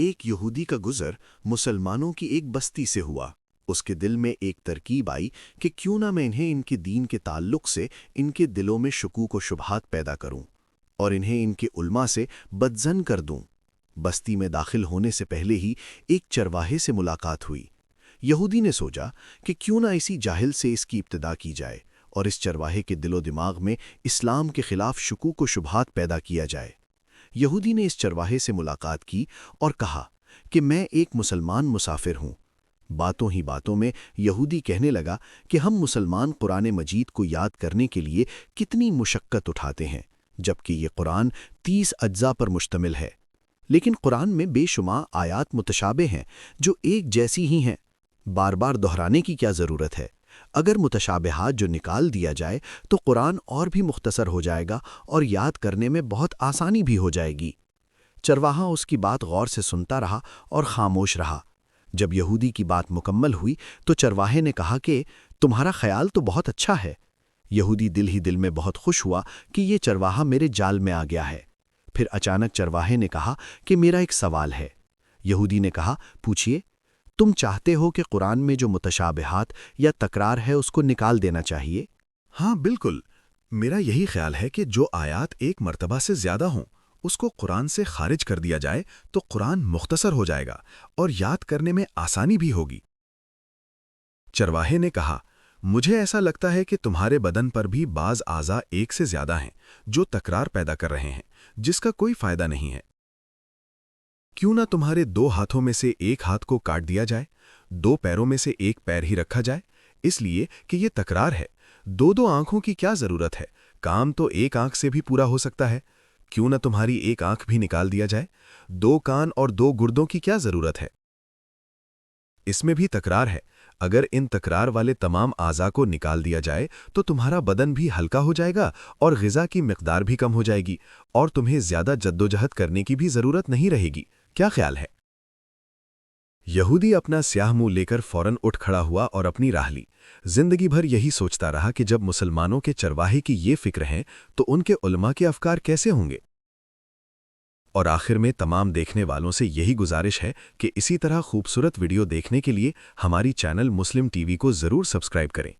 ایک یہودی کا گزر مسلمانوں کی ایک بستی سے ہوا۔ اس کے دل میں ایک ترکیب آئی کہ کیوں نہ میں انہیں ان کے دین کے تعلق سے ان کے دلوں میں شکوک و شبہات پیدا کروں اور انہیں ان کے علماء سے بدظن کر دوں۔ بستی میں داخل ہونے سے پہلے ہی ایک چرواہے سے ملاقات ہوئی۔ یہودی نے سوچا کہ کیوں نہ اسی جاہل سے اس کی ابتدا کی جائے اور اس چرواہے کے دل و دماغ میں اسلام کے خلاف شکوک و شبہات پیدا کیا جائے۔ یہودی نے اس چرواہے سے ملاقات کی اور کہا کہ میں ایک مسلمان مسافر ہوں۔ باتوں ہی باتوں میں یہودی کہنے لگا کہ ہم مسلمان قرآن مجید کو یاد کرنے کے لیے کتنی مشقت اٹھاتے ہیں، جبکہ یہ قرآن 30 اجزاء پر مشتمل ہے، لیکن قرآن میں بے شمار آیات متشابہ ہیں جو ایک جیسی ہی ہیں۔ بار بار دہرانے کی کیا ضرورت ہے؟ اگر متشابہات جو نکال دیا جائے تو قرآن اور بھی مختصر ہو جائے گا اور یاد کرنے میں بہت آسانی بھی ہو جائے گی۔ چرواہا اس کی بات غور سے سنتا رہا اور خاموش رہا۔ جب یہودی کی بات مکمل ہوئی تو چرواہے نے کہا کہ تمہارا خیال تو بہت اچھا ہے۔ یہودی دل ہی دل میں بہت خوش ہوا کہ یہ چرواہا میرے جال میں آ گیا ہے۔ پھر اچانک چرواہے نے کہا کہ میرا ایک سوال ہے۔ یہودی نے کہا پوچھئے۔ تم چاہتے ہو کہ قرآن میں جو متشابہات یا تکرار ہے اس کو نکال دینا چاہیے؟ ہاں بالکل، میرا یہی خیال ہے کہ جو آیات ایک مرتبہ سے زیادہ ہوں اس کو قرآن سے خارج کر دیا جائے تو قرآن مختصر ہو جائے گا اور یاد کرنے میں آسانی بھی ہوگی۔ چرواہے نے کہا مجھے ایسا لگتا ہے کہ تمہارے بدن پر بھی بعض اعضاء ایک سے زیادہ ہیں جو تکرار پیدا کر رہے ہیں، جس کا کوئی فائدہ نہیں ہے۔ کیوں نہ تمہارے 2 ہاتھوں میں سے ایک ہاتھ کو کاٹ دیا جائے، 2 پیروں میں سے ایک پیر ہی رکھا جائے، اس لیے کہ یہ تکرار ہے۔ 2 آنکھوں کی کیا ضرورت ہے؟ کام تو ایک آنکھ سے بھی پورا ہو سکتا ہے۔ کیوں نہ تمہاری ایک آنکھ بھی نکال دیا جائے؟ 2 کان اور 2 گردوں کی کیا ضرورت ہے؟ اس میں بھی تکرار ہے۔ اگر ان تکرار والے تمام اعضاء کو نکال دیا جائے تو تمہارا بدن بھی ہلکا ہو جائے گا اور غذا کی مقدار بھی کم ہو جائے گی اور تمہیں زیادہ جدوجہد کرنے کی بھی ضرورت نہیں رہے گی۔ کیا خیال ہے؟ یہودی اپنا سیاہ منہ لے کر فوراً اٹھ کھڑا ہوا اور اپنی راہ لی۔ زندگی بھر یہی سوچتا رہا کہ جب مسلمانوں کے چرواہے کی یہ فکر ہے تو ان کے علماء کے افکار کیسے ہوں گے؟ اور آخر میں تمام دیکھنے والوں سے یہی گزارش ہے کہ اسی طرح خوبصورت ویڈیو دیکھنے کے لیے ہماری چینل مسلم ٹی وی کو ضرور سبسکرائب کریں۔